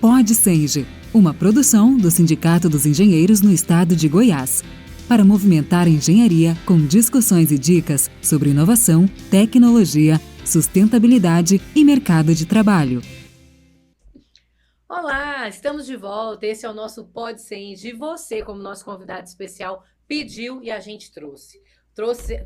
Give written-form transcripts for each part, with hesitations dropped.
Pod Senge, uma produção do Sindicato dos Engenheiros no Estado de Goiás, para movimentar a engenharia com discussões e dicas sobre inovação, tecnologia, sustentabilidade e mercado de trabalho. Olá, estamos de volta. Esse é o nosso Pod Senge. E você, como nosso convidado especial, pediu e a gente trouxe.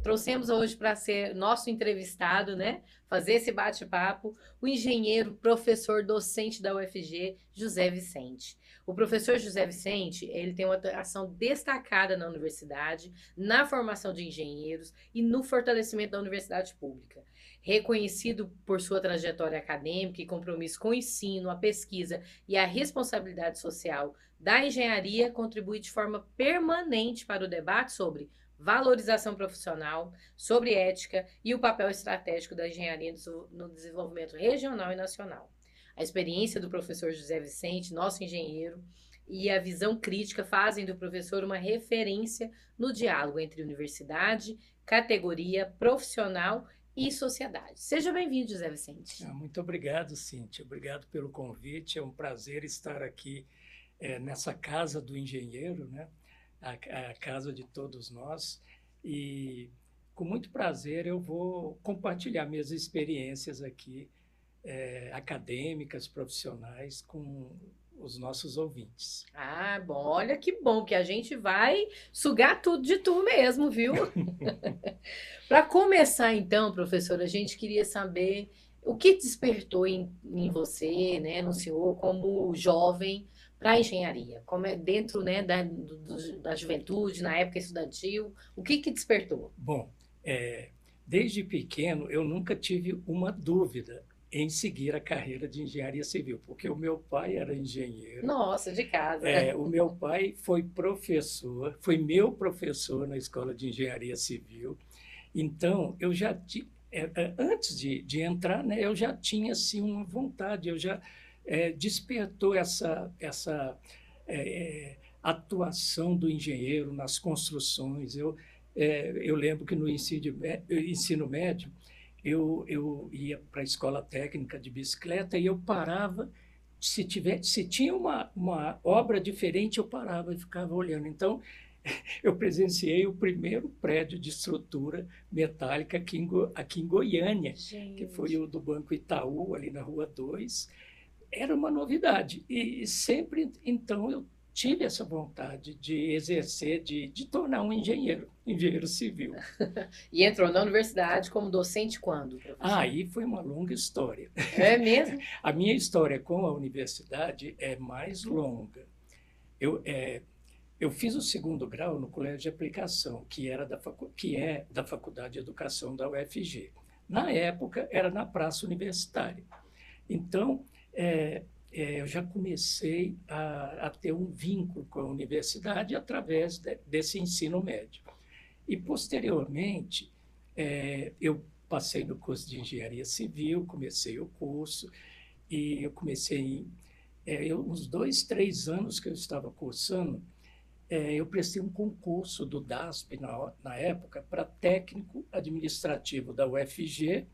Trouxemos hoje para ser nosso entrevistado, né? Fazer esse bate-papo, o engenheiro, professor, docente da UFG, José Vicente. O professor José Vicente, ele tem uma ação destacada na universidade, na formação de engenheiros e no fortalecimento da universidade pública. Reconhecido por sua trajetória acadêmica e compromisso com o ensino, a pesquisa e a responsabilidade social da engenharia, contribui de forma permanente para o debate sobre valorização profissional, sobre ética e o papel estratégico da engenharia no desenvolvimento regional e nacional. A experiência do professor José Vicente, nosso engenheiro, e a visão crítica fazem do professor uma referência no diálogo entre universidade, categoria, profissional e sociedade. Seja bem-vindo, José Vicente. Muito obrigado, Cíntia. Obrigado pelo convite. É um prazer estar aqui nessa casa do engenheiro, né? A casa de todos nós. E com muito prazer eu vou compartilhar minhas experiências aqui, acadêmicas, profissionais, com os nossos ouvintes. Ah, bom, olha que bom, que a gente vai sugar tudo de tu mesmo, viu? Para começar, então, professor, a gente queria saber o que despertou em você, né, no senhor, como jovem, para a engenharia? Como é dentro, né, da juventude, na época estudantil, o que despertou? Bom, desde pequeno eu nunca tive uma dúvida em seguir a carreira de engenharia civil, porque o meu pai era engenheiro. Nossa, de casa. O meu pai foi professor, foi meu professor na escola de engenharia civil. Então, eu já antes de entrar, né, eu já tinha assim uma vontade, eu já despertou essa atuação do engenheiro nas construções. Eu lembro que no ensino médio eu ia para a escola técnica de bicicleta e eu parava, se tinha uma obra diferente, eu parava e ficava olhando. Então, eu presenciei o primeiro prédio de estrutura metálica aqui em Goiânia, Gente. Que foi o do Banco Itaú, ali na Rua 2. Era uma novidade. E sempre, então, eu tive essa vontade de exercer, de tornar um engenheiro civil. E entrou na universidade como docente quando, professor? Aí foi uma longa história. É mesmo? A minha história com a universidade é mais longa. Eu fiz o segundo grau no Colégio de Aplicação, que é da Faculdade de Educação da UFG. Na época, era na Praça Universitária. Então, eu já comecei a ter um vínculo com a universidade através desse ensino médio. E, posteriormente, eu passei no curso de Engenharia Civil, comecei o curso, e eu comecei, uns 2, 3 anos que eu estava cursando, eu prestei um concurso do DASP, na época, para técnico administrativo da UFG,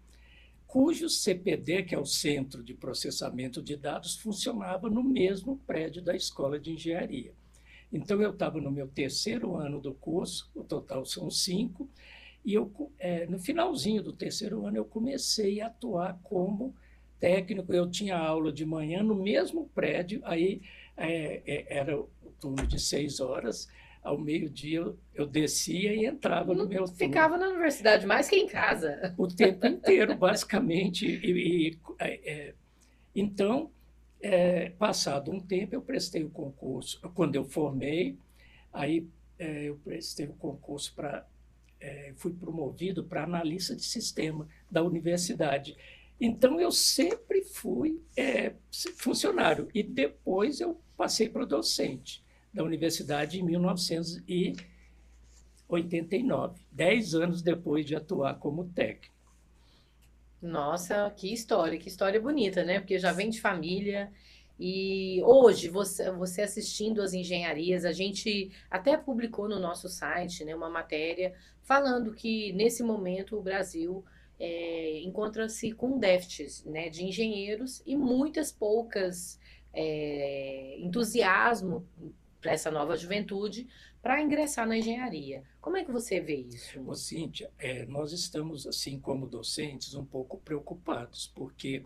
cujo CPD, que é o Centro de Processamento de Dados, funcionava no mesmo prédio da Escola de Engenharia. Então, eu estava no meu 3º ano do curso, o total são 5, e no finalzinho do 3º ano eu comecei a atuar como técnico. Eu tinha aula de manhã no mesmo prédio, aí era o turno de 6 horas, ao meio-dia eu descia e entrava no meu turno. Ficava na universidade mais que em casa. O tempo inteiro, basicamente. Então, passado um tempo, eu prestei o concurso. Quando eu formei, aí eu prestei o concurso fui promovido para analista de sistema da universidade. Então, eu sempre fui funcionário. E depois eu passei para docente da universidade em 1989, 10 anos depois de atuar como técnico. Nossa, que história bonita, né? Porque já vem de família. E hoje, você assistindo às engenharias, a gente até publicou no nosso site, né, uma matéria falando que, nesse momento, o Brasil encontra-se com déficits, né, de engenheiros e muitas poucas entusiasmo para essa nova juventude para ingressar na engenharia. Como é que você vê isso? Ô, Cíntia, nós estamos, assim como docentes, um pouco preocupados, porque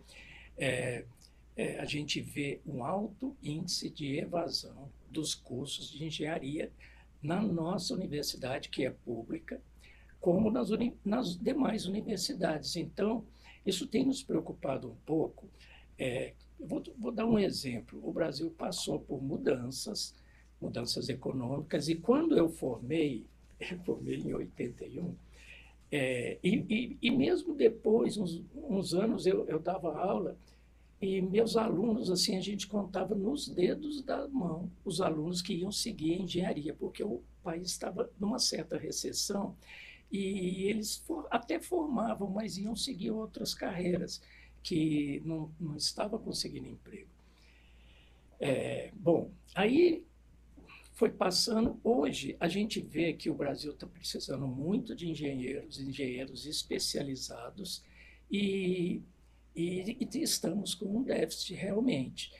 a gente vê um alto índice de evasão dos cursos de engenharia na nossa universidade, que é pública, como nas demais universidades. Então, isso tem nos preocupado um pouco. Eu vou dar um exemplo. O Brasil passou por mudanças econômicas, e quando eu formei em 81, e mesmo depois, uns anos, eu dava aula, e meus alunos, assim, a gente contava nos dedos da mão os alunos que iam seguir a engenharia, porque o país estava numa certa recessão, e eles até formavam, mas iam seguir outras carreiras, que não estavam conseguindo emprego. Bom, aí foi passando. Hoje, a gente vê que o Brasil está precisando muito de engenheiros especializados, e estamos com um déficit realmente.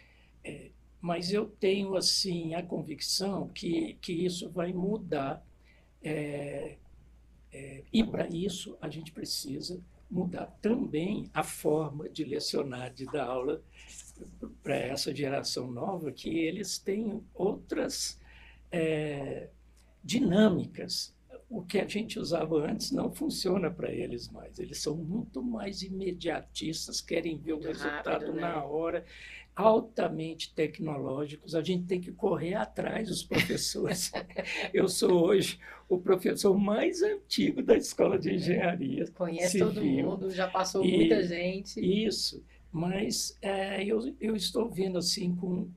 Mas eu tenho, assim, a convicção que isso vai mudar, e para isso a gente precisa mudar também a forma de lecionar, de dar aula para essa geração nova, que eles têm outras dinâmicas. O que a gente usava antes não funciona para eles mais. Eles são muito mais imediatistas, querem ver o resultado rápido, né? na hora, altamente tecnológicos. A gente tem que correr atrás dos professores. Eu sou hoje o professor mais antigo da Escola de Engenharia Conhece Civil. todo mundo, já passou muita gente. Isso, mas eu estou vendo assim com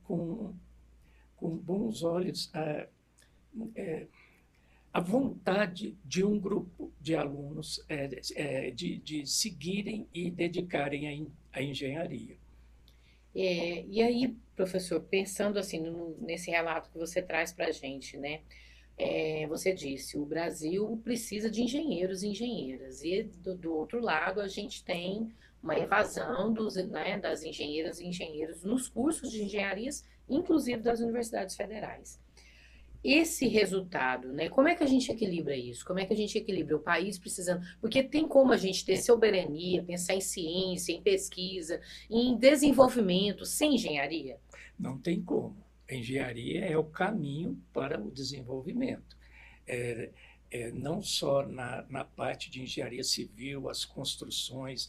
bons olhos a vontade de um grupo de alunos de seguirem e dedicarem à engenharia. E aí, professor, pensando assim nesse relato que você traz para a gente, né? Você disse, o Brasil precisa de engenheiros e engenheiras, e do outro lado a gente tem uma evasão das engenheiras e engenheiros nos cursos de engenharias, inclusive das universidades federais. Esse resultado, né? Como é que a gente equilibra isso? Como é que a gente equilibra o país precisando? Porque tem como a gente ter soberania, pensar em ciência, em pesquisa, em desenvolvimento sem engenharia? Não tem como. A engenharia é o caminho para o desenvolvimento. Não só na parte de engenharia civil, as construções.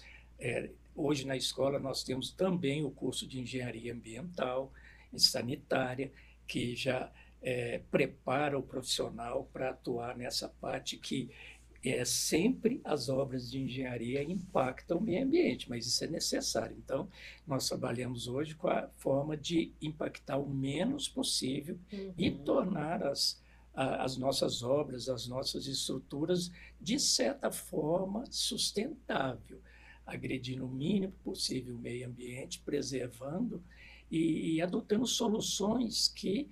Hoje na escola nós temos também o curso de engenharia ambiental e sanitária, que já prepara o profissional para atuar nessa parte que sempre as obras de engenharia impactam o meio ambiente, mas isso é necessário. Então, nós trabalhamos hoje com a forma de impactar o menos possível e tornar as nossas obras, as nossas estruturas, de certa forma, sustentável, agredindo o mínimo possível o meio ambiente, preservando e adotando soluções que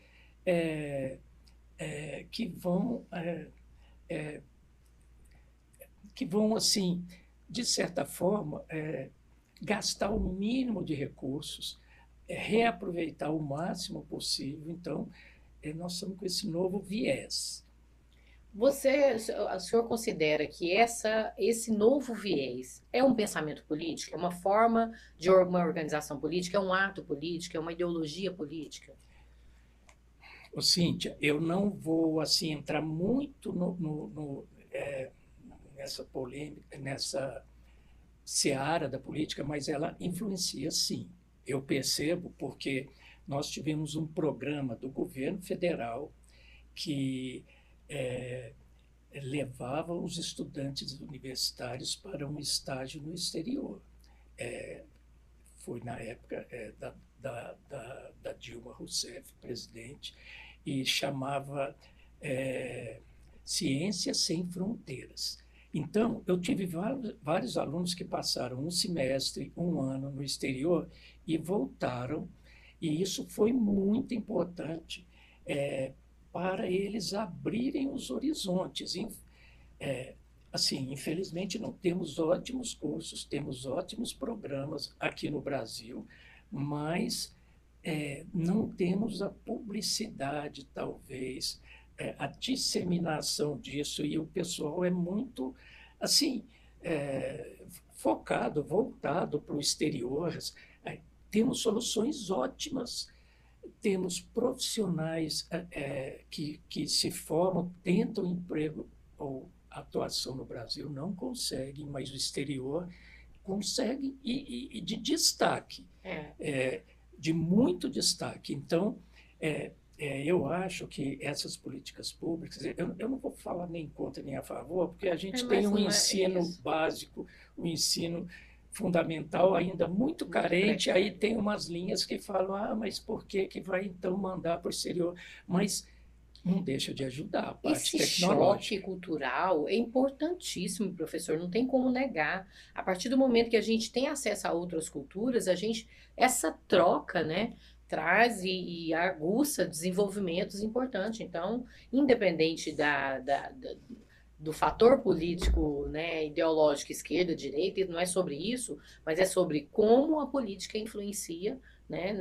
vão, assim, de certa forma, gastar o mínimo de recursos, reaproveitar o máximo possível. Então, nós estamos com esse novo viés. O senhor considera que esse novo viés é um pensamento político, é uma forma de uma organização política, é um ato político, é uma ideologia política? Ô, Cíntia, eu não vou assim entrar muito nessa polêmica, nessa seara da política, mas ela influencia, sim. Eu percebo porque nós tivemos um programa do governo federal que levava os estudantes universitários para um estágio no exterior. Foi na época da Dilma Rousseff, presidente, e chamava Ciência Sem Fronteiras. Então, eu tive vários alunos que passaram um semestre, um ano no exterior e voltaram, e isso foi muito importante para eles abrirem os horizontes. Assim, infelizmente, não temos ótimos cursos, temos ótimos programas aqui no Brasil, mas não temos a publicidade, talvez, a disseminação disso, e o pessoal é muito, assim, focado, voltado para o exterior. Temos soluções ótimas, temos profissionais que se formam, tentam emprego ou atuação no Brasil, não conseguem, mas o exterior consegue, e de destaque, de muito destaque. Então, eu acho que essas políticas públicas, eu não vou falar nem contra nem a favor, porque a gente tem um ensino básico, um ensino fundamental ainda muito carente, aí tem umas linhas que falam, mas por que vai então mandar para o exterior? Mas não deixa de ajudar a parte tecnológica. Esse choque cultural é importantíssimo, professor, não tem como negar. A partir do momento que a gente tem acesso a outras culturas, essa troca, né, traz e aguça desenvolvimentos importantes. Então, independente do fator político, né, ideológico, esquerda, direita, não é sobre isso, mas é sobre como a política influencia, né,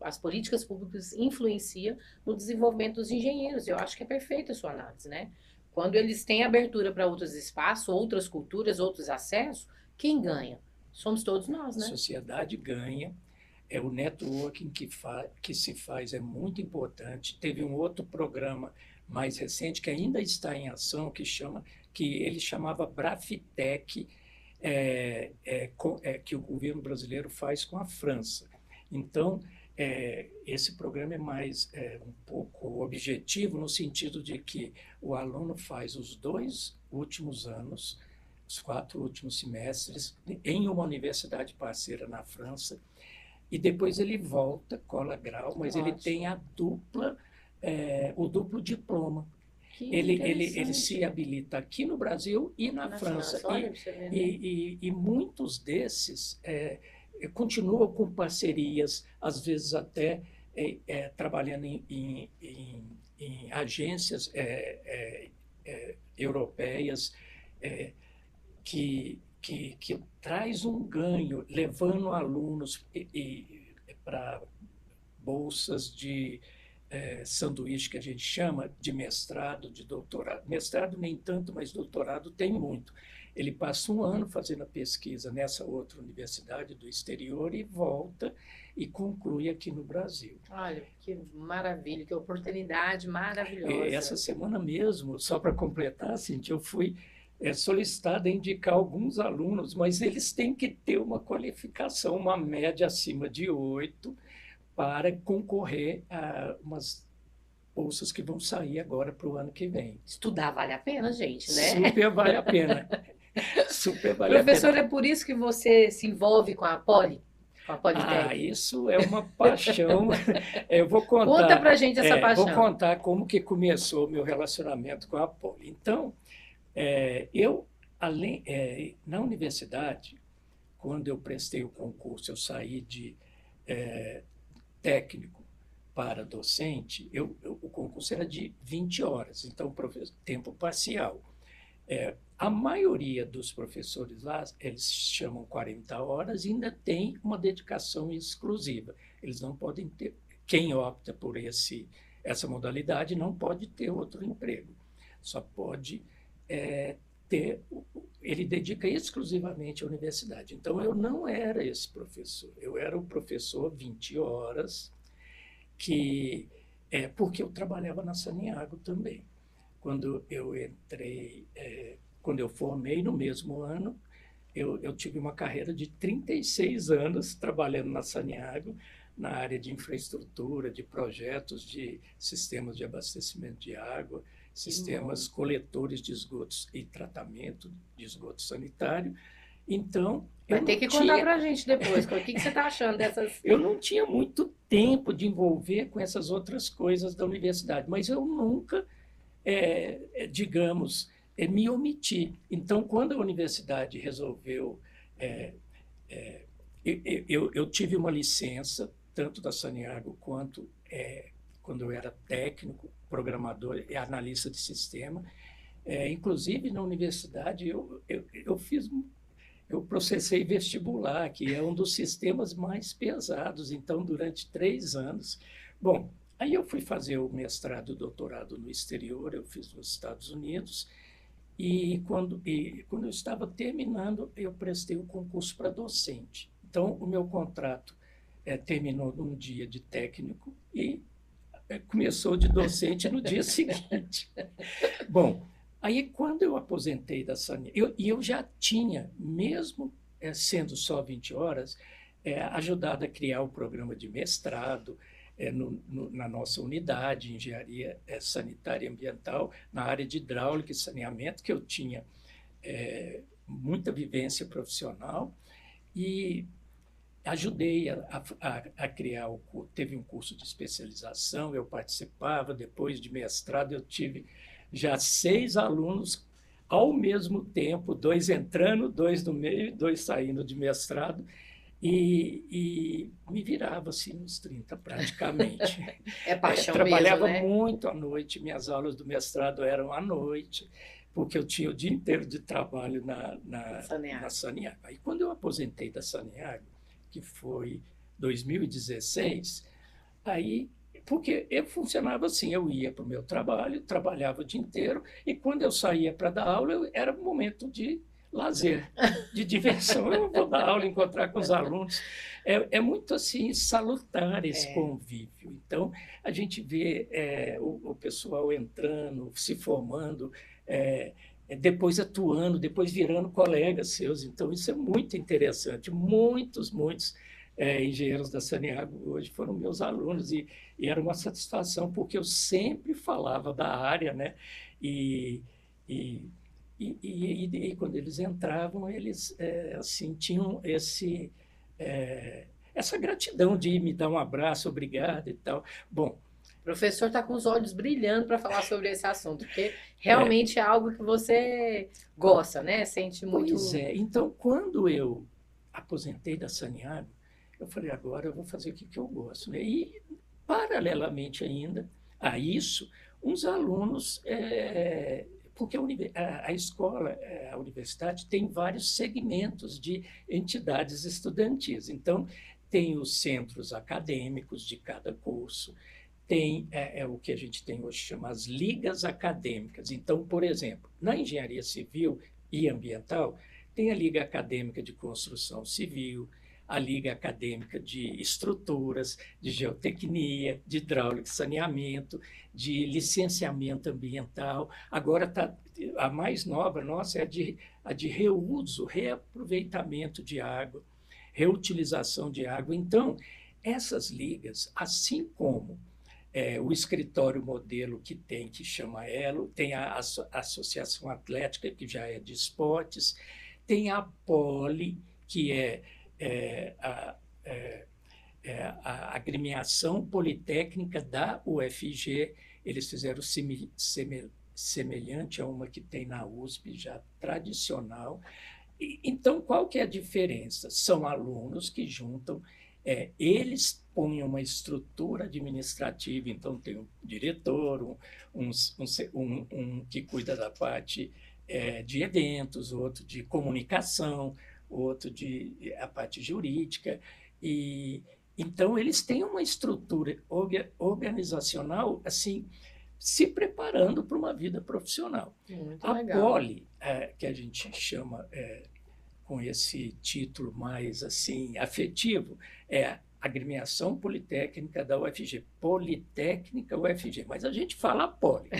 as políticas públicas influenciam no desenvolvimento dos engenheiros. Eu acho que é perfeita a sua análise, né? Quando eles têm abertura para outros espaços, outras culturas, outros acessos, quem ganha? Somos todos nós, né? A sociedade ganha. O networking que se faz é muito importante. Teve um outro programa mais recente, que ainda está em ação, que ele chamava Brafitec, que o governo brasileiro faz com a França. Então, esse programa é mais um pouco objetivo, no sentido de que o aluno faz os 2 últimos anos, os 4 últimos semestres, em uma universidade parceira na França, e depois ele volta, cola grau, mas ele tem o duplo diploma. Ele se habilita aqui no Brasil e na França. E muitos desses continuam com parcerias, às vezes até trabalhando em agências europeias, que traz um ganho, levando alunos para bolsas de sanduíche, que a gente chama de mestrado, de doutorado. Mestrado nem tanto, mas doutorado tem muito. Ele passa um ano fazendo a pesquisa nessa outra universidade do exterior e volta e conclui aqui no Brasil. Olha, que maravilha, que oportunidade maravilhosa. Essa semana mesmo, só para completar, Cintia, eu fui solicitado a indicar alguns alunos, mas eles têm que ter uma qualificação, uma média acima de 8, para concorrer a umas bolsas que vão sair agora para o ano que vem. Estudar vale a pena, gente, né? Super vale a pena. Super vale a pena. Professor, é por isso que você se envolve com a Politec? Isso é uma paixão. Eu vou contar. Conta pra gente essa paixão. Vou contar como que começou o meu relacionamento com a Poli. Então, na universidade, quando eu prestei o concurso, eu saí de técnico para docente, o concurso era de 20 horas, então tempo parcial. A maioria dos professores lá, eles chamam 40 horas e ainda tem uma dedicação exclusiva. Eles não podem ter, quem opta por essa modalidade não pode ter outro emprego, só pode ele dedica exclusivamente à universidade. Então, eu não era esse professor, eu era o professor 20 horas, porque eu trabalhava na Saniago também. Quando eu quando eu formei no mesmo ano, eu tive uma carreira de 36 anos trabalhando na Saniago, na área de infraestrutura, de projetos de sistemas de abastecimento de água, sistemas coletores de esgotos e tratamento de esgoto sanitário. Então, vai ter que contar para a gente depois, o que você está achando dessas... Eu não tinha muito tempo de envolver com essas outras coisas da universidade, mas eu nunca, me omiti. Então, quando a universidade resolveu... eu tive uma licença, tanto da Saniago quanto quando eu era técnico, programador e analista de sistema. Inclusive, na universidade, eu processei vestibular, que é um dos sistemas mais pesados, então, durante 3 anos. Bom, aí eu fui fazer o mestrado e doutorado no exterior, eu fiz nos Estados Unidos, e quando eu estava terminando, eu prestei o concurso para docente. Então, o meu contrato terminou num dia de técnico e começou de docente no dia seguinte. Bom, aí quando eu aposentei da Saniago, eu já tinha, mesmo sendo só 20 horas, ajudado a criar o programa de mestrado, na nossa unidade, engenharia sanitária e ambiental, na área de hidráulica e saneamento, que eu tinha muita vivência profissional, e ajudei a criar teve um curso de especialização, eu participava, depois de mestrado eu tive já 6 alunos ao mesmo tempo, 2 entrando, 2 no meio, 2 saindo de mestrado, e me virava assim nos 30 praticamente. É paixão trabalhava mesmo, né? muito à noite, minhas aulas do mestrado eram à noite, porque eu tinha o dia inteiro de trabalho na Saniago. Aí quando eu aposentei da Saniago, que foi 2016, aí, porque eu funcionava assim, eu ia para o meu trabalho, trabalhava o dia inteiro, e quando eu saía para dar aula, era um momento de lazer, de diversão. Eu vou dar aula, encontrar com os alunos. É muito assim, salutar esse convívio. Então, a gente vê o pessoal entrando, se formando, depois atuando, depois virando colegas seus. Então, isso é muito interessante. Muitos engenheiros da Saniago hoje foram meus alunos, e era uma satisfação, porque eu sempre falava da área, né? E quando eles entravam, eles assim, tinham essa gratidão de me dar um abraço, obrigado e tal. Bom, o professor está com os olhos brilhando para falar sobre esse assunto, porque realmente é algo que você gosta, né? Sente muito... Pois é. Então, quando eu aposentei da Saniago, eu falei, agora eu vou fazer o que eu gosto, né? E, paralelamente ainda a isso, uns alunos... porque a escola, a universidade, tem vários segmentos de entidades estudantis. Então, tem os centros acadêmicos de cada curso, tem o que a gente tem hoje chama as ligas acadêmicas. Então, por exemplo, na engenharia civil e ambiental, tem a Liga Acadêmica de Construção Civil, a Liga Acadêmica de Estruturas, de Geotecnia, de Hidráulica e Saneamento, de Licenciamento Ambiental. Agora, a mais nova nossa é a de reuso, reaproveitamento de água, reutilização de água. Então, essas ligas, assim como o escritório modelo que chama ELO, tem a Associação Atlética, que já é de esportes, tem a Poli, que a agremiação politécnica da UFG. Eles fizeram semelhante a uma que tem na USP, já tradicional. Então, qual que é a diferença? São alunos que juntam, eles põem uma estrutura administrativa, então tem um diretor, um que cuida da parte de eventos, outro de comunicação, outro a parte jurídica, e então eles têm uma estrutura organizacional assim, se preparando para uma vida profissional. Muito a legal. Poli, que a gente chama com esse título mais assim afetivo, é a Agremiação Politécnica da UFG, Politécnica UFG, mas a gente fala a Poli.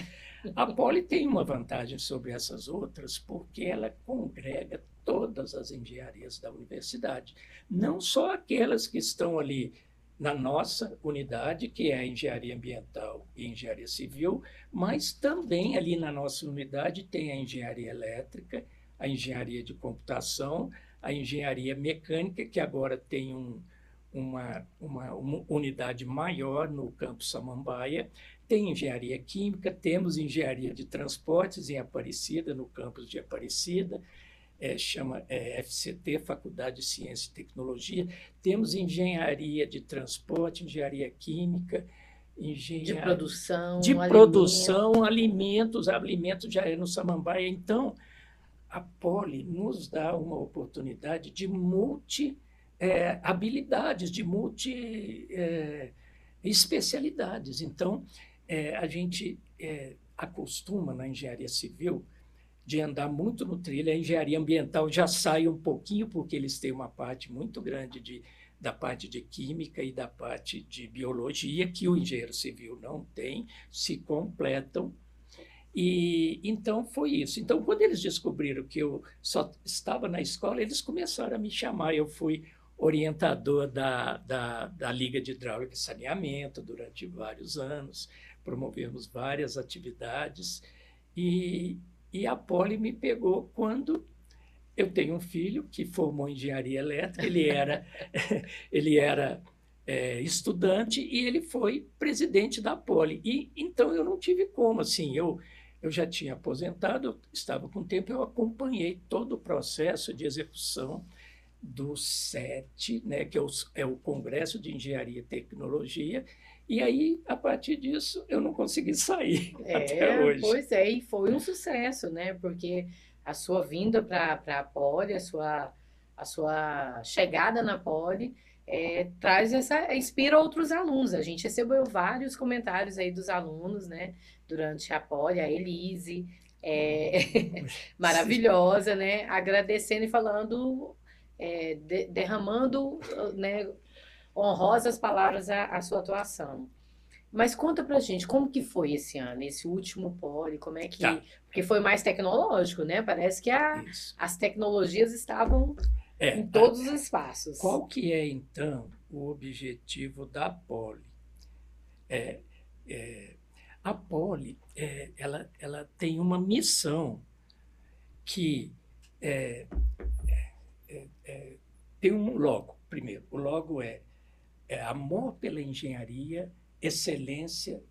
A Poli tem uma vantagem sobre essas outras, porque ela congrega todas as engenharias da universidade, não só aquelas que estão ali na nossa unidade, que é a engenharia ambiental e engenharia civil, mas também ali na nossa unidade tem a engenharia elétrica, a engenharia de computação, a engenharia mecânica, que agora tem uma unidade maior no campus Samambaia, tem engenharia química, temos engenharia de transportes em Aparecida, no campus de Aparecida, chama FCT, Faculdade de Ciência e Tecnologia, temos engenharia de transporte, engenharia química, de produção, alimentos já é no Samambaia. Então, a Poli nos dá uma oportunidade de habilidades, de especialidades. Então, a gente acostuma na engenharia civil de andar muito no trilho. A engenharia ambiental já sai um pouquinho, porque eles têm uma parte muito grande da parte de química e da parte de biologia, que o engenheiro civil não tem, se completam. E então foi isso. Então, quando eles descobriram que eu só estava na escola, eles começaram a me chamar. Eu fui orientador da Liga de Hidráulica e Saneamento durante vários anos, promovemos várias atividades, e a Poli me pegou quando eu tenho um filho que formou engenharia elétrica. Ele era estudante e ele foi presidente da Poli. E então eu não tive como, assim, eu já tinha aposentado, eu estava com tempo, eu acompanhei todo o processo de execução do CET, né, que é o Congresso de Engenharia e Tecnologia, e aí, a partir disso, eu não consegui sair até hoje. Pois é, e foi um sucesso, né? Porque a sua vinda para a Poli, a sua chegada na Poli, inspira outros alunos. A gente recebeu vários comentários aí dos alunos, né? Durante a Poli, a Elise, maravilhosa, né? Agradecendo e falando, derramando, né, honrosas palavras à sua atuação. Mas conta pra gente, como que foi esse ano, esse último Poli, como é que... Tá. Porque foi mais tecnológico, né? Parece que as tecnologias estavam em todos os espaços. Qual que é, então, o objetivo da Poli? A Poli, ela tem uma missão que tem um logo. Primeiro, o logo é amor pela engenharia, excelência,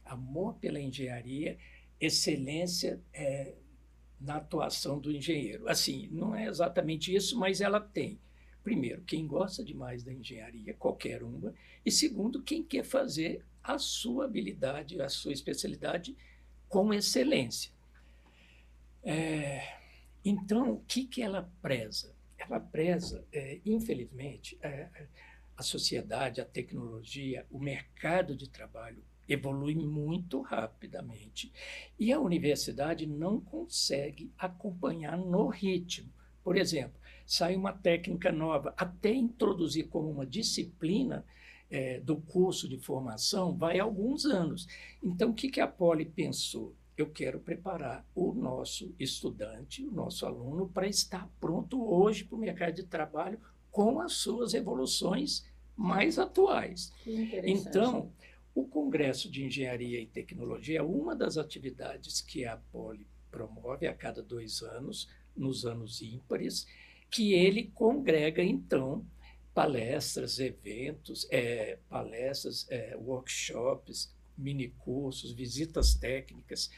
amor pela engenharia, excelência na atuação do engenheiro. Assim, não é exatamente isso, mas ela tem, primeiro, quem gosta demais da engenharia, qualquer uma, e segundo, quem quer fazer a sua habilidade, a sua especialidade com excelência. Então, o que ela preza? Ela preza, infelizmente, a sociedade, a tecnologia, o mercado de trabalho evolui muito rapidamente e a universidade não consegue acompanhar no ritmo. Por exemplo, sai uma técnica nova, até introduzir como uma disciplina do curso de formação vai alguns anos. Então, o que a Poli pensou? Eu quero preparar o nosso estudante, o nosso aluno, para estar pronto hoje para o mercado de trabalho com as suas evoluções mais atuais. Então, o Congresso de Engenharia e Tecnologia é uma das atividades que a Poli promove a cada 2 anos, nos anos ímpares, que ele congrega, então, palestras, eventos, workshops, minicursos, visitas técnicas,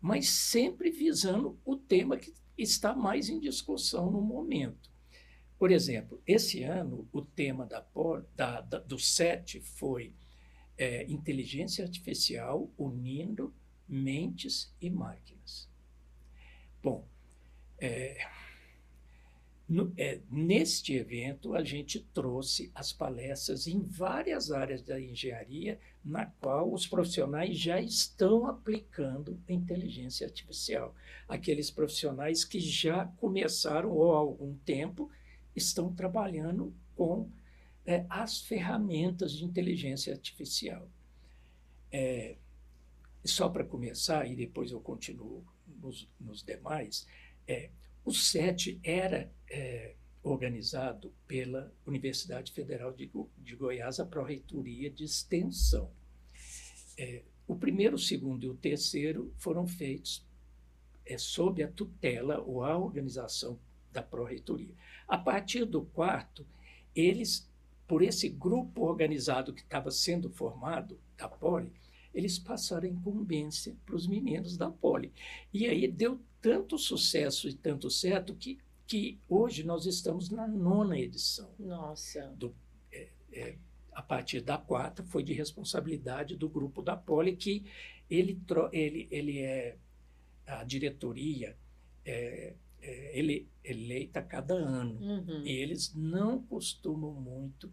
mas sempre visando o tema que está mais em discussão no momento. Por exemplo, esse ano, o tema do CET foi inteligência artificial unindo mentes e máquinas. Bom, neste evento, a gente trouxe as palestras em várias áreas da engenharia, na qual os profissionais já estão aplicando a inteligência artificial. Aqueles profissionais que já começaram, ou há algum tempo, estão trabalhando com as ferramentas de inteligência artificial. Só para começar, e depois eu continuo nos demais, o CET era organizado pela Universidade Federal de Goiás, a Pró-Reitoria de Extensão. O primeiro, o segundo e o terceiro foram feitos sob a tutela ou a organização da Pró-Reitoria. A partir do quarto, eles, por esse grupo organizado que estava sendo formado, da Poli, eles passaram a incumbência para os meninos da Poli. E aí deu tanto sucesso e tanto certo que hoje nós estamos na 9ª edição. Nossa! A partir da 4ª foi de responsabilidade do grupo da Poli, que a diretoria eleita a cada ano. Uhum. E eles não costumam muito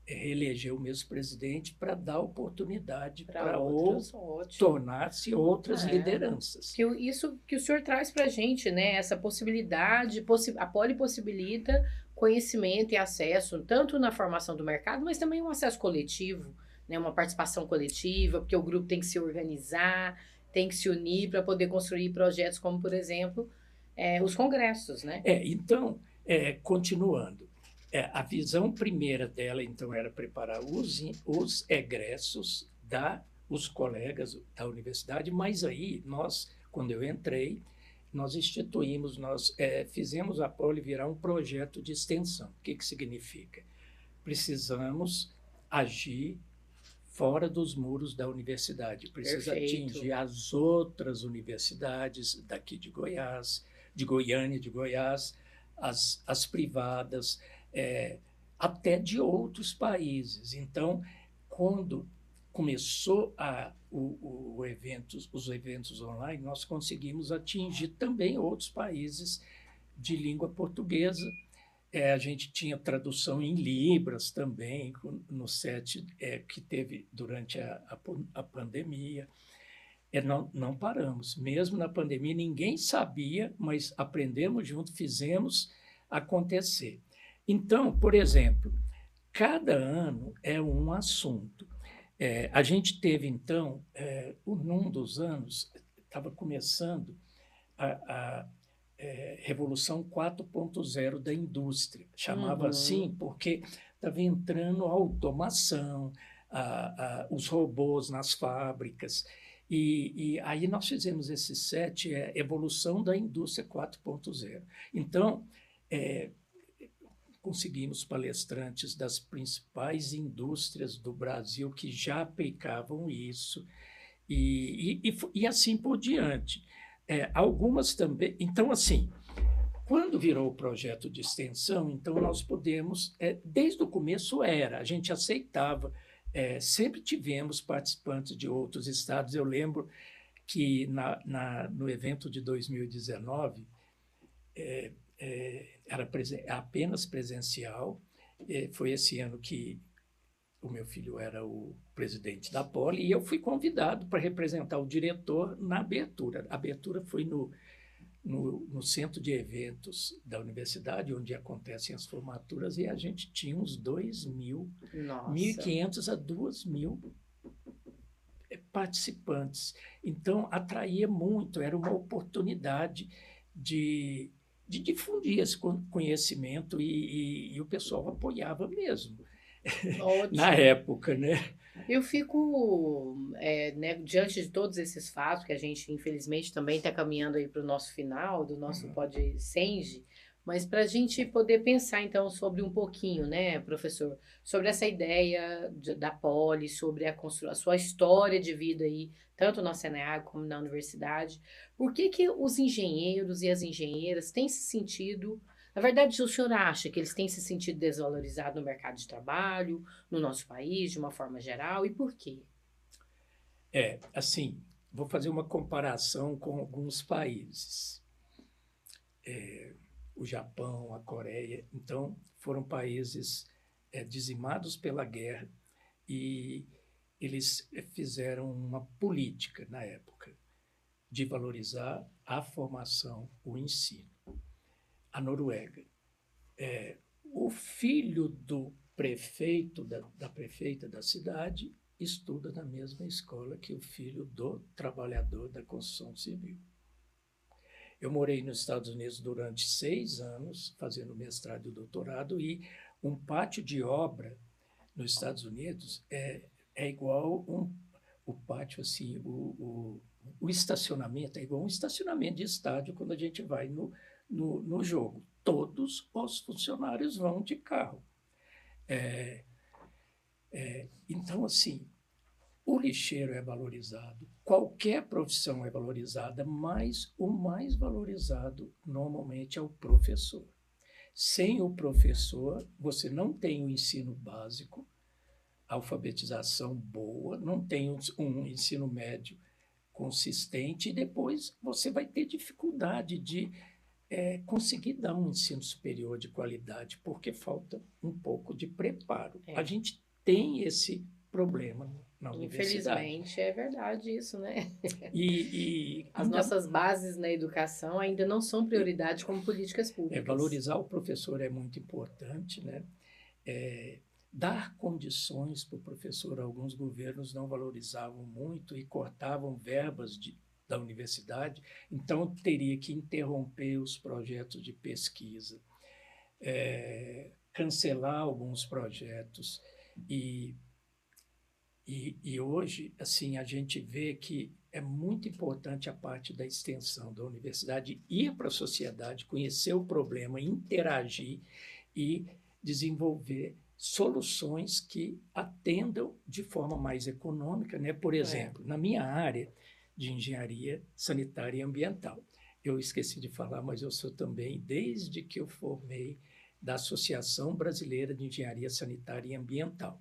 reeleger o mesmo presidente para dar oportunidade para outros, ótimo. tornar-se outras lideranças. Isso que o senhor traz para a gente, né? Essa possibilidade, a Poli possibilita conhecimento e acesso, tanto na formação do mercado, mas também um acesso coletivo, né? Uma participação coletiva, porque o grupo tem que se organizar, tem que se unir para poder construir projetos como, por exemplo, os congressos, né? Então, continuando, a visão primeira dela, então, era preparar os egressos os colegas da universidade, mas aí nós, quando eu entrei, nós fizemos a Poli virar um projeto de extensão. O que significa? Precisamos agir fora dos muros da universidade, precisa atingir as outras universidades daqui de Goiás, de Goiânia, de Goiás, as privadas, até de outros países. Então, quando começou os eventos online, nós conseguimos atingir também outros países de língua portuguesa. A gente tinha tradução em Libras também, no set que teve durante a pandemia. Não paramos. Mesmo na pandemia, ninguém sabia, mas aprendemos junto, fizemos acontecer. Então, por exemplo, cada ano é um assunto. A gente teve, então, num dos anos, estava começando a Revolução 4.0 da indústria. Chamava assim porque estava entrando a automação, os robôs nas fábricas. E aí nós fizemos esse set, Evolução da Indústria 4.0. Então, conseguimos palestrantes das principais indústrias do Brasil que já aplicavam isso, e assim por diante. Algumas também. Então, assim, quando virou o projeto de extensão, então nós podemos, desde o começo a gente aceitava, sempre tivemos participantes de outros estados. Eu lembro que no evento de 2019, era apenas presencial. Foi esse ano que o meu filho era o presidente da Poli e eu fui convidado para representar o diretor na abertura. A abertura foi no centro de eventos da universidade, onde acontecem as formaturas, e a gente tinha uns 2.000, 1.500 a 2.000 participantes. Então, atraía muito, era uma oportunidade de difundir esse conhecimento e o pessoal apoiava mesmo. Na época, né? Eu fico, diante de todos esses fatos, que a gente, infelizmente, também está caminhando aí para o nosso final, do nosso PodSenge, mas para a gente poder pensar, então, sobre um pouquinho, né, professor, sobre essa ideia da Poli, sobre a sua história de vida aí, tanto na Seneag como na universidade. Por que os engenheiros e as engenheiras têm se sentido... Na verdade, o senhor acha que eles têm se sentido desvalorizados no mercado de trabalho, no nosso país, de uma forma geral, e por quê? Assim, vou fazer uma comparação com alguns países. O Japão, a Coreia, então, foram países dizimados pela guerra e eles fizeram uma política, na época, de valorizar a formação, o ensino. A Noruega. O filho do prefeito, da prefeita da cidade, estuda na mesma escola que o filho do trabalhador da construção civil. Eu morei nos Estados Unidos durante 6 anos, fazendo mestrado e doutorado, e um pátio de obra nos Estados Unidos é igual o pátio, assim, o estacionamento é igual um estacionamento de estádio quando a gente vai no jogo. Todos os funcionários vão de carro. Então, assim, o lixeiro é valorizado, qualquer profissão é valorizada, mas o mais valorizado normalmente é o professor. Sem o professor, você não tem o ensino básico, alfabetização boa, não tem um ensino médio consistente, e depois você vai ter dificuldade de conseguir dar um ensino superior de qualidade, porque falta um pouco de preparo. A gente tem esse problema na universidade. Infelizmente, é verdade isso, né? As Ainda, nossas bases na educação ainda não são prioridade como políticas públicas. Valorizar o professor é muito importante, né? Dar condições para o professor. Alguns governos não valorizavam muito e cortavam verbas da universidade, então teria que interromper os projetos de pesquisa, cancelar alguns projetos. E hoje, assim, a gente vê que é muito importante a parte da extensão da universidade ir para a sociedade, conhecer o problema, interagir e desenvolver soluções que atendam de forma mais econômica, né? Por exemplo, na minha área de engenharia sanitária e ambiental, eu esqueci de falar, mas eu sou também, desde que eu formei, da Associação Brasileira de Engenharia Sanitária e Ambiental.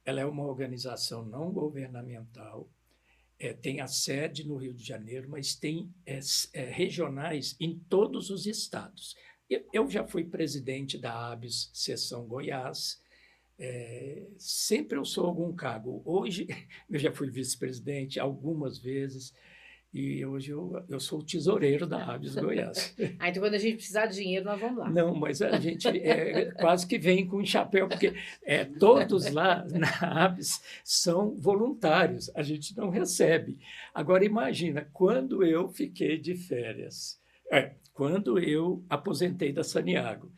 Ela é uma organização não governamental, tem a sede no Rio de Janeiro, mas tem regionais em todos os estados. Eu já fui presidente da ABS Seção Goiás, sempre eu sou algum cargo. Hoje, eu já fui vice-presidente algumas vezes, e hoje eu sou o tesoureiro da ABS Goiás. Então, quando a gente precisar de dinheiro, nós vamos lá. Não, mas a gente quase que vem com um chapéu, porque todos lá na ABS são voluntários, a gente não recebe. Agora, imagina, quando eu fiquei de férias, quando eu aposentei da Saniago,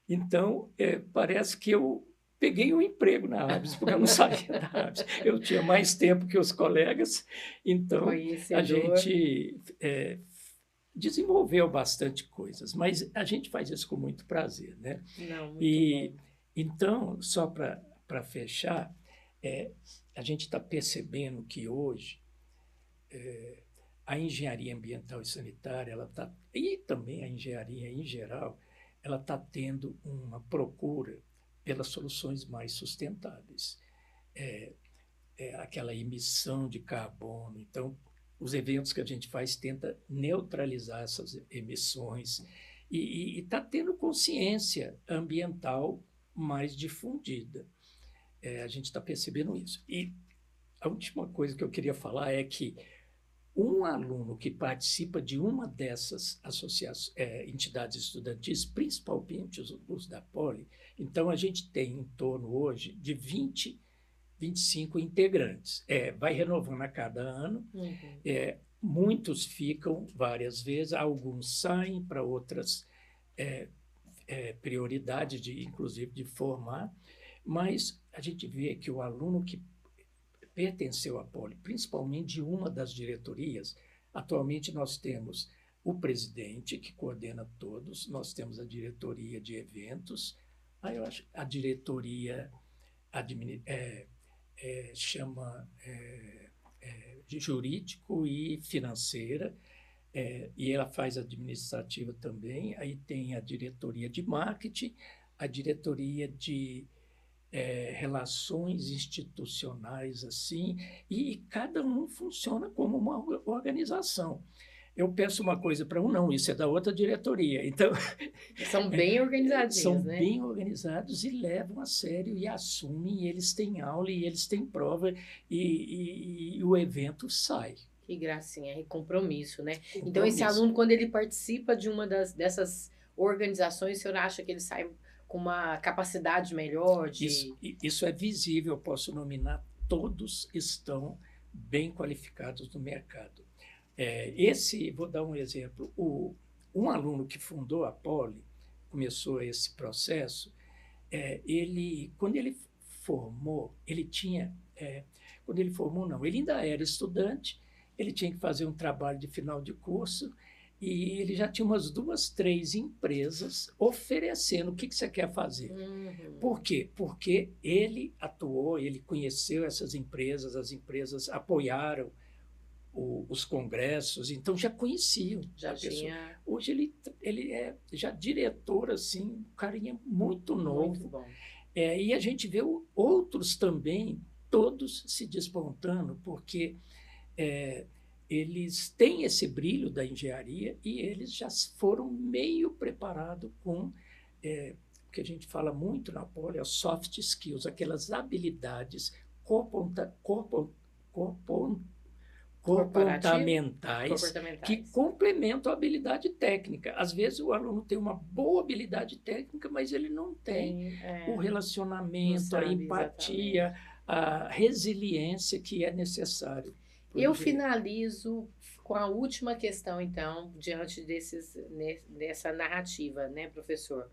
então parece que eu peguei um emprego na ABS, porque eu não saía da ABS. Eu tinha mais tempo que os colegas, então a gente desenvolveu bastante coisas, mas a gente faz isso com muito prazer, né? Não, muito bom. Então, só para fechar, a gente está percebendo que hoje a engenharia ambiental e sanitária, e também a engenharia em geral, ela está tendo uma procura pelas soluções mais sustentáveis. Aquela emissão de carbono. Então, os eventos que a gente faz tenta neutralizar essas emissões e está tendo consciência ambiental mais difundida. A gente está percebendo isso. E a última coisa que eu queria falar é que um aluno que participa de uma dessas entidades estudantis, principalmente os da Poli, então a gente tem em torno hoje de 25 integrantes. Vai renovando a cada ano, muitos ficam várias vezes, alguns saem para outras prioridades, inclusive de formar, mas a gente vê que o aluno que pertenceu à Poli, principalmente de uma das diretorias, atualmente nós temos o presidente, que coordena todos, nós temos a diretoria de eventos, eu acho a diretoria de jurídico e financeira, e ela faz administrativa também, aí tem a diretoria de marketing, a diretoria de relações institucionais, assim, e cada um funciona como uma organização. Eu peço uma coisa para um, não, isso é da outra diretoria. Então, são bem organizadinhos, são né? bem organizados e levam a sério e assumem, e eles têm aula e eles têm prova e o evento sai. Que gracinha, é compromisso, né? Então, esse aluno, quando ele participa de uma dessas organizações, o senhor acha que ele sai com uma capacidade melhor de... Isso é visível, eu posso nominar, todos estão bem qualificados no mercado. Vou dar um exemplo, um aluno que fundou a Poli, começou esse processo, quando ele formou, ele ainda era estudante, ele tinha que fazer um trabalho de final de curso, e ele já tinha umas 2, 3 empresas oferecendo o que você quer fazer. Por quê? Porque ele atuou, ele conheceu essas empresas, as empresas apoiaram os congressos, então já conheciam a pessoa. Hoje ele é já diretor, assim, um carinha muito novo. Muito bom. E a gente vê outros também, todos se despontando, porque eles têm esse brilho da engenharia e eles já foram meio preparados com o que a gente fala muito na Poli, as soft skills, aquelas habilidades comportamentais que complementam a habilidade técnica. Às vezes o aluno tem uma boa habilidade técnica, mas ele não tem o relacionamento, a empatia, exatamente, a resiliência que é necessário. Eu finalizo com a última questão, então, diante dessa narrativa, né, professor?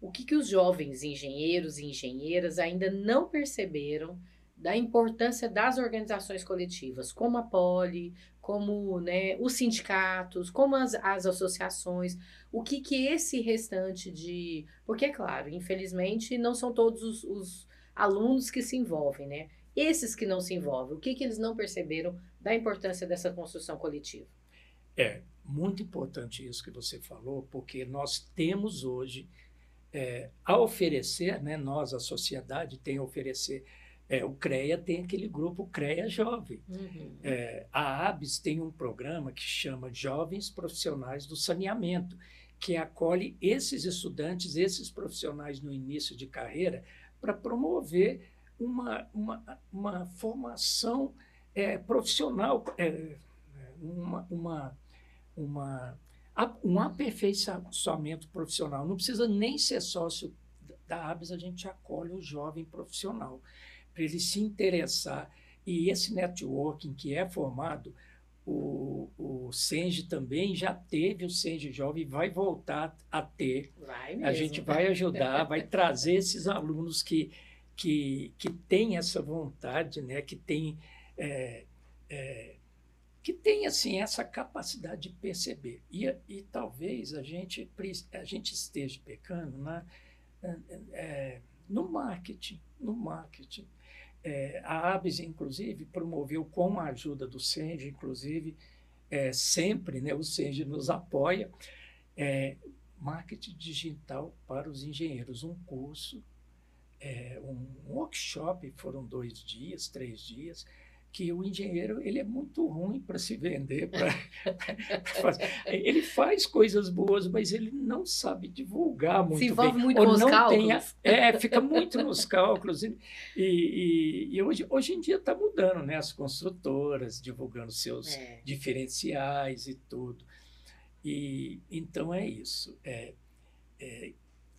O que os jovens engenheiros e engenheiras ainda não perceberam da importância das organizações coletivas, como a Poli, como, né, os sindicatos, como as associações, o que esse restante de... Porque, é claro, infelizmente, não são todos os alunos que se envolvem, né? Esses que não se envolvem, o que eles não perceberam da importância dessa construção coletiva? É muito importante isso que você falou, porque nós temos hoje a oferecer, né, nós, a sociedade, tem a oferecer... o CREA tem aquele grupo CREA Jovem. Uhum. A ABS tem um programa que chama Jovens Profissionais do Saneamento, que acolhe esses estudantes, esses profissionais no início de carreira, para promover uma formação profissional, um aperfeiçoamento profissional. Não precisa nem ser sócio da ABS, a gente acolhe o jovem profissional, para ele se interessar. E esse networking que é formado, o SENGE também já teve o SENGE Jovem e vai voltar a ter. Vai mesmo. A gente vai ajudar, vai trazer esses alunos que têm essa vontade, né? que tem assim, essa capacidade de perceber. E talvez a gente esteja pecando no marketing. A ABS, inclusive, promoveu com a ajuda do SENGE, inclusive, sempre, né, o SENGE nos apoia, marketing digital para os engenheiros, um curso, um workshop, foram 2 dias, 3 dias, que o engenheiro ele é muito ruim para se vender. Ele faz coisas boas, mas ele não sabe divulgar muito bem. Se envolve muito com os cálculos. Fica muito nos cálculos. E hoje em dia está mudando, né? As construtoras divulgando seus diferenciais e tudo. Então é isso.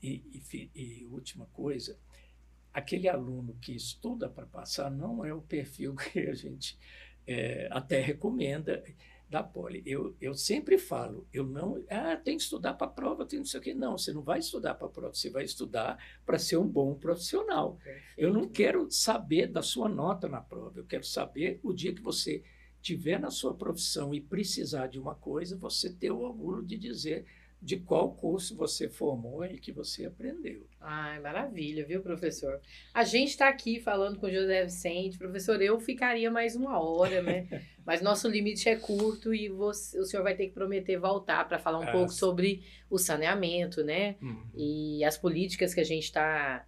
E última coisa, aquele aluno que estuda para passar não é o perfil que a gente até recomenda da Poli. Eu sempre falo, tem que estudar para a prova, tem não sei o quê. Não, você não vai estudar para a prova, você vai estudar para ser um bom profissional. Perfeito. Eu não quero saber da sua nota na prova, eu quero saber o dia que você estiver na sua profissão e precisar de uma coisa, você ter o orgulho de dizer de qual curso você formou e que você aprendeu. Ai, maravilha, viu, professor? A gente está aqui falando com o José Vicente. Professor, eu ficaria mais 1 hora, né? Mas nosso limite é curto e o senhor vai ter que prometer voltar para falar um pouco sobre o saneamento, né? Uhum. E as políticas que a gente está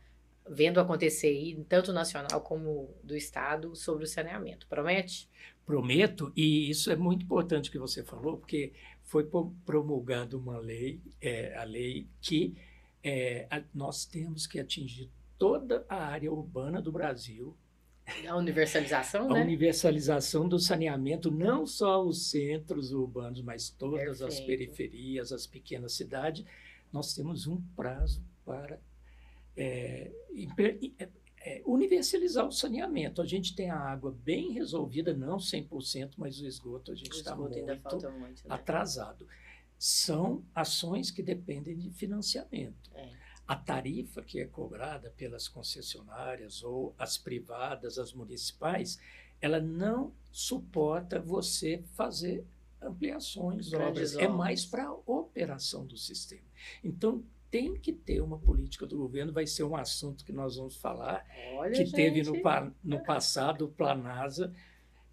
vendo acontecer aí, tanto nacional como do Estado, sobre o saneamento. Promete? Prometo, e isso é muito importante que você falou, porque foi promulgada uma lei, a lei que nós temos que atingir toda a área urbana do Brasil. A universalização, né? A universalização do saneamento, não só os centros urbanos, mas todas as periferias, as pequenas cidades. Nós temos um prazo para universalizar o saneamento. A gente tem a água bem resolvida, não 100%, mas o esgoto a gente está muito atrasado. São ações que dependem de financiamento. A tarifa que é cobrada pelas concessionárias ou as privadas, as municipais, ela não suporta você fazer ampliações, obras. É mais para a operação do sistema. Então, tem que ter uma política do governo, vai ser um assunto que nós vamos falar, teve no passado o Planasa,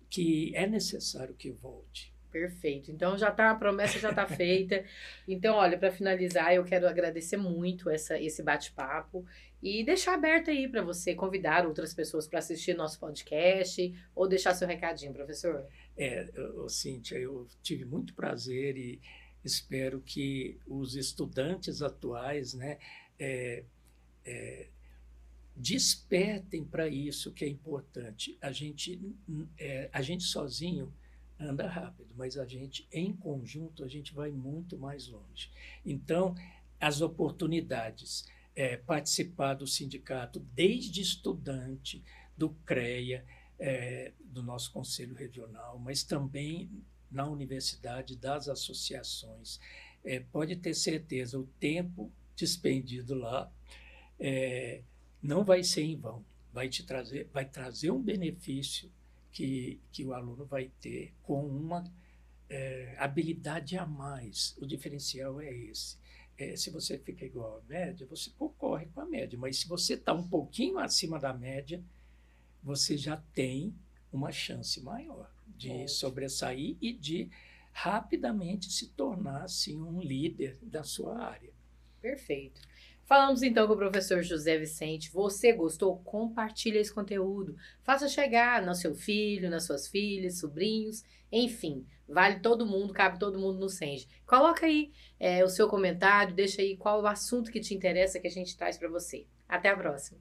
que é necessário que volte Perfeito. Então já tá, a promessa já está feita. Então, olha, para finalizar, eu quero agradecer muito esse bate-papo e deixar aberto aí para você convidar outras pessoas para assistir nosso podcast ou deixar seu recadinho, professor. Cíntia, eu tive muito prazer e espero que os estudantes atuais, né, despertem para isso que é importante. A gente sozinho anda rápido, mas a gente, em conjunto, a gente vai muito mais longe. Então, as oportunidades, participar do sindicato desde estudante, do CREA, do nosso Conselho Regional, mas também na universidade, das associações. Pode ter certeza, o tempo despendido lá não vai ser em vão, vai trazer um benefício que o aluno vai ter com uma habilidade a mais. O diferencial é esse. Se você fica igual à média, você concorre com a média, mas se você está um pouquinho acima da média, você já tem uma chance maior de sobressair e de rapidamente se tornar assim, um líder da sua área. Perfeito. Falamos então com o professor José Vicente. Você gostou? Compartilhe esse conteúdo. Faça chegar no seu filho, nas suas filhas, sobrinhos, enfim. Vale todo mundo, cabe todo mundo no Senge. Coloca aí o seu comentário, deixa aí qual o assunto que te interessa que a gente traz para você. Até a próxima.